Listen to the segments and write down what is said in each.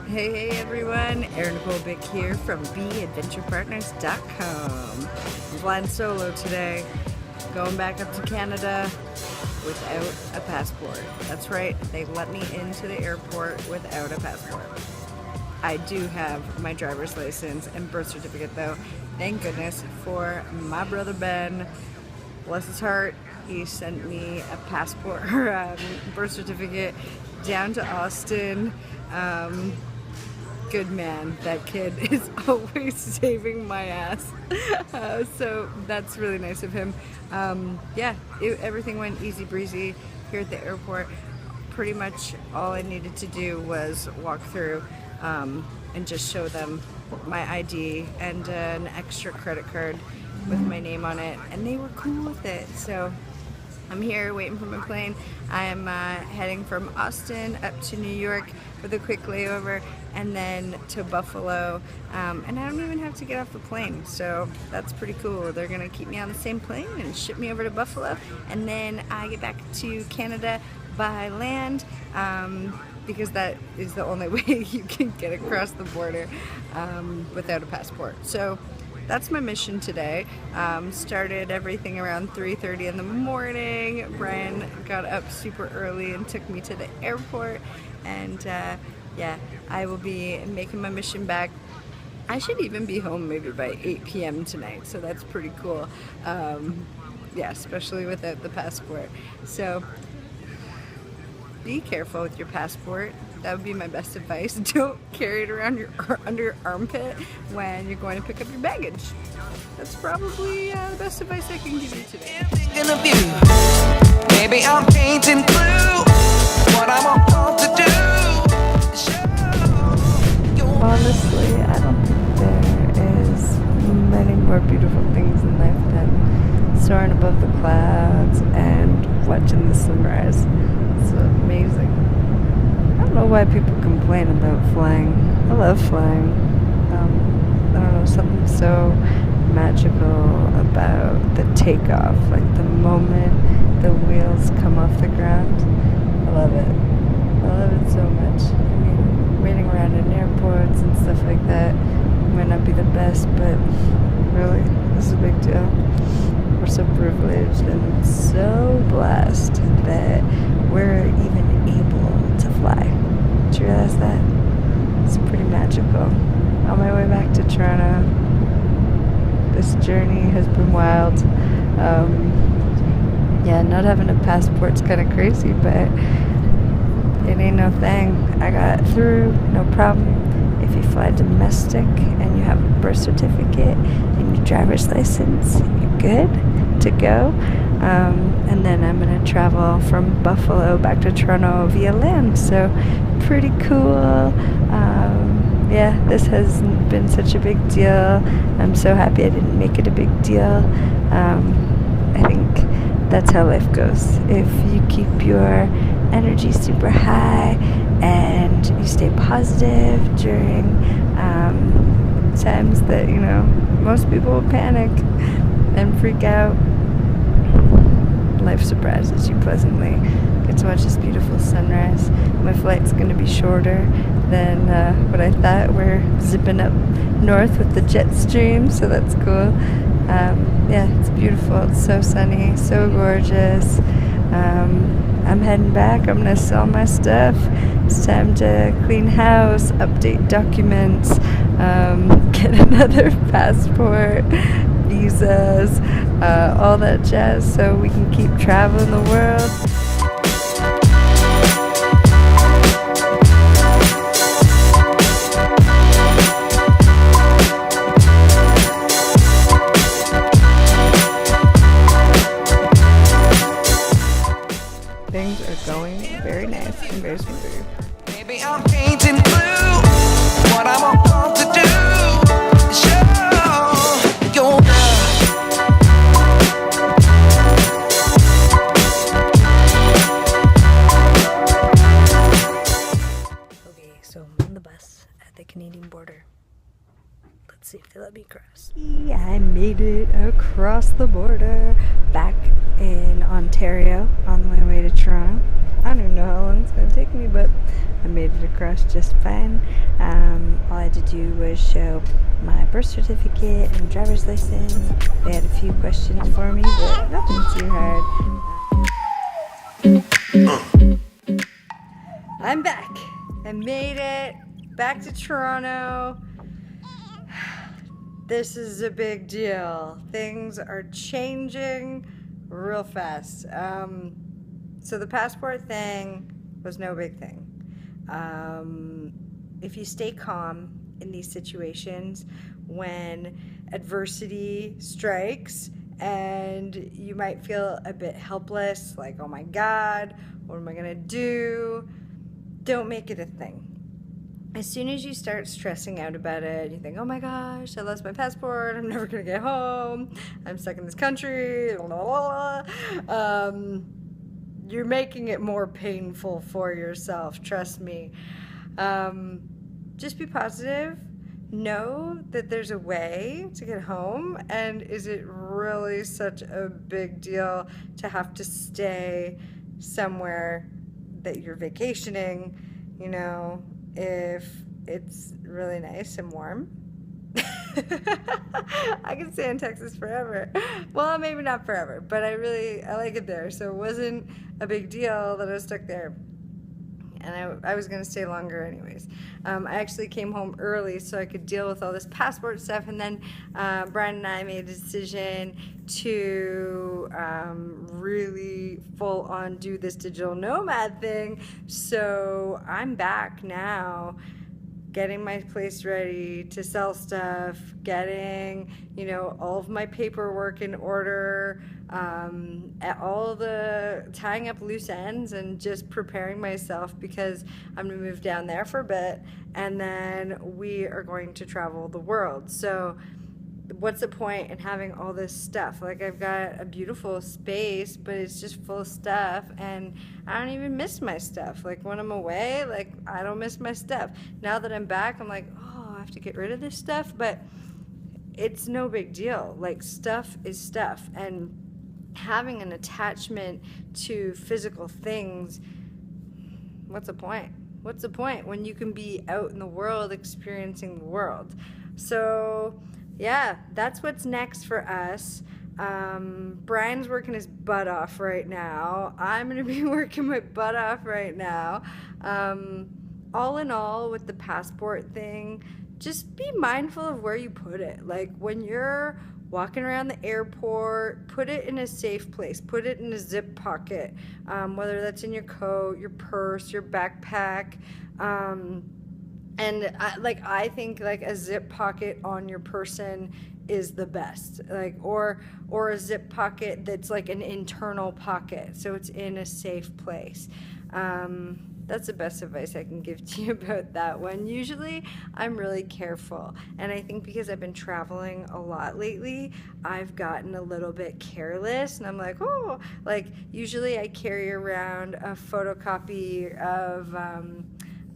Hey everyone, Erin Nicole Bick here from beadventurepartners.com. I'm flying solo today, going back up to Canada without a passport. That's right, they let me into the airport without a passport. I do have my driver's license and birth certificate though. Thank goodness for my brother Ben. Bless his heart, he sent me a passport or birth certificate down to Austin. Good man, that kid is always saving my ass. So that's really nice of him. Everything went easy breezy here at the airport. Pretty much all I needed to do was walk through and just show them my ID and an extra credit card with my name on it, and they were cool with it. So I'm here waiting for my plane. I am heading from Austin up to New York with a quick layover and then to Buffalo. And I don't even have to get off the plane, so that's pretty cool. They're gonna keep me on the same plane and ship me over to Buffalo, and then I get back to Canada by land because that is the only way you can get across the border without a passport. So that's my mission today. Started everything around 3:30 in the morning. Brian got up super early and took me to the airport, and I will be making my mission back. I should even be home maybe by 8 p.m. tonight, so that's pretty cool. Especially without the passport. So be careful with your passport. That would be my best advice. Don't carry it around under your armpit when you're going to pick up your baggage. That's probably the best advice I can give you today. Thinking of you, maybe I'm painting blue. What I'm about to do. Honestly, I don't think there is many more beautiful things in life than soaring above the clouds and watching the sunrise. It's amazing. I don't know why people complain about flying. I love flying. I don't know, something so magical about the takeoff, like the moment the wheels come off the ground. I love it. I love it so much. I mean, waiting around in airports and stuff like that might not be the best, but really, this is a big deal. We're so privileged and so blessed that we're even able to fly. Did you realize that? It's pretty magical. On my way back to Toronto, this journey has been wild. Not having a passport's kind of crazy, but it ain't no thing. I got through, no problem. If you fly domestic and you have a birth certificate and your driver's license, you're good to go. And then I'm going to travel from Buffalo back to Toronto via land. So pretty cool. This has been such a big deal. I'm so happy I didn't make it a big deal. I think that's how life goes. If you keep your energy super high and you stay positive during times that, most people will panic and freak out, life surprises you pleasantly. Get to watch this beautiful sunrise. My flight's going to be shorter than what I thought. We're zipping up north with the jet stream, so that's cool. It's beautiful. It's so sunny, so gorgeous. I'm heading back. I'm going to sell my stuff. It's time to clean house, update documents, get another passport, visas, all that jazz, so we can keep traveling the world. Things are going very nice and very smooth. Maybe I'm painting blue. What I'm about to do. Show your love. Okay, so I'm on the bus at the Canadian border. Let's see if they let me cross. I made it across the border, back in Ontario on my way to Toronto. I don't even know how long it's going to take me, but I made it across just fine. All I had to do was show my birth certificate and driver's license. They had a few questions for me, but nothing too hard. I'm back. I made it back to Toronto. This is a big deal. Things are changing real fast. So the passport thing was no big thing. If you stay calm in these situations, when adversity strikes and you might feel a bit helpless, like, oh my God, what am I gonna do? Don't make it a thing. As soon as you start stressing out about it, you think, oh my gosh, I lost my passport, I'm never gonna get home, I'm stuck in this country, blah, blah, blah. You're making it more painful for yourself, trust me. Just be positive. Know that there's a way to get home, and is it really such a big deal to have to stay somewhere that you're vacationing, you know, if it's really nice and warm? I can stay in Texas forever. Well, maybe not forever, but I like it there, so it wasn't a big deal that I was stuck there. And I was going to stay longer anyways. I actually came home early so I could deal with all this passport stuff, and then Brian and I made a decision to really full on do this digital nomad thing. So I'm back now, getting my place ready to sell stuff, getting, you know, all of my paperwork in order, all the tying up loose ends, and just preparing myself because I'm gonna move down there for a bit, and then we are going to travel the world. So what's the point in having all this stuff? Like, I've got a beautiful space, but it's just full of stuff, and I don't even miss my stuff. Like, when I'm away, like, I don't miss my stuff. Now that I'm back, I'm like, oh, I have to get rid of this stuff, but it's no big deal. Like, stuff is stuff, and having an attachment to physical things, what's the point? What's the point when you can be out in the world experiencing the world? So yeah, that's what's next for us. Brian's working his butt off right now. I'm gonna be working my butt off right now. All in all, with the passport thing, just be mindful of where you put it. Like, when you're walking around the airport, put it in a safe place. Put it in a zip pocket, whether that's in your coat, your purse, your backpack. And I think like a zip pocket on your person is the best, like, or a zip pocket that's like an internal pocket, so it's in a safe place. That's the best advice I can give to you about that one. Usually I'm really careful, and I think because I've been traveling a lot lately, I've gotten a little bit careless, and I'm like, oh, like, usually I carry around a photocopy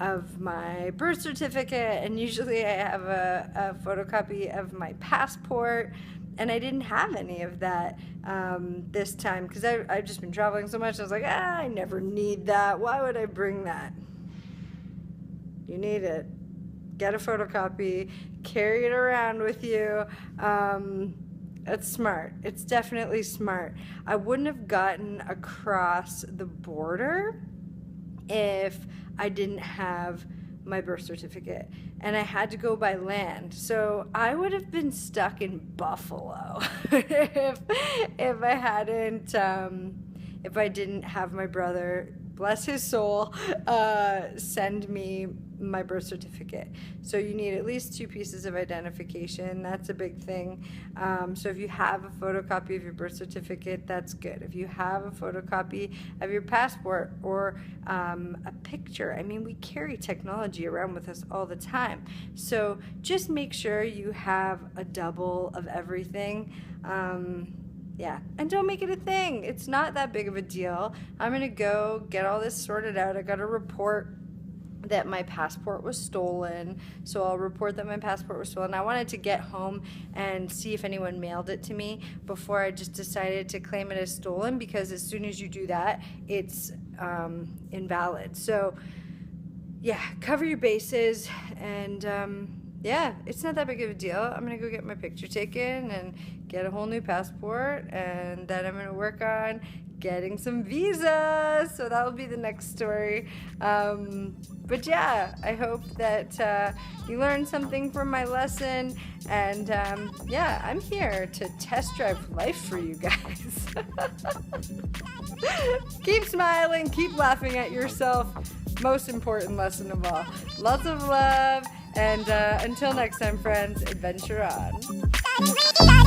of my birth certificate, and usually I have a photocopy of my passport, and I didn't have any of that this time because I've just been traveling so much. I was like, I never need that. Why would I bring that? You need it. Get a photocopy, carry it around with you. It's smart. It's definitely smart. I wouldn't have gotten across the border if I didn't have my birth certificate, and I had to go by land, so I would have been stuck in Buffalo if I hadn't if I didn't have my brother, bless his soul, send me my birth certificate. So you need at least 2 pieces of identification. That's a big thing. So if you have a photocopy of your birth certificate, that's good. If you have a photocopy of your passport, or a picture, I mean, we carry technology around with us all the time. So just make sure you have a double of everything. Yeah, and don't make it a thing. It's not that big of a deal. I'm gonna go get all this sorted out. I got a report that my passport was stolen, so I'll report that my passport was stolen. I wanted to get home and see if anyone mailed it to me before I just decided to claim it as stolen, because as soon as you do that, it's invalid. So yeah, cover your bases, and yeah, it's not that big of a deal. I'm gonna go get my picture taken and get a whole new passport, and then I'm gonna work on getting some visas. So that will be the next story. But yeah, I hope that you learned something from my lesson, and yeah, I'm here to test drive life for you guys. Keep smiling, keep laughing at yourself. Most important lesson of all. Lots of love, and until next time, friends, adventure on.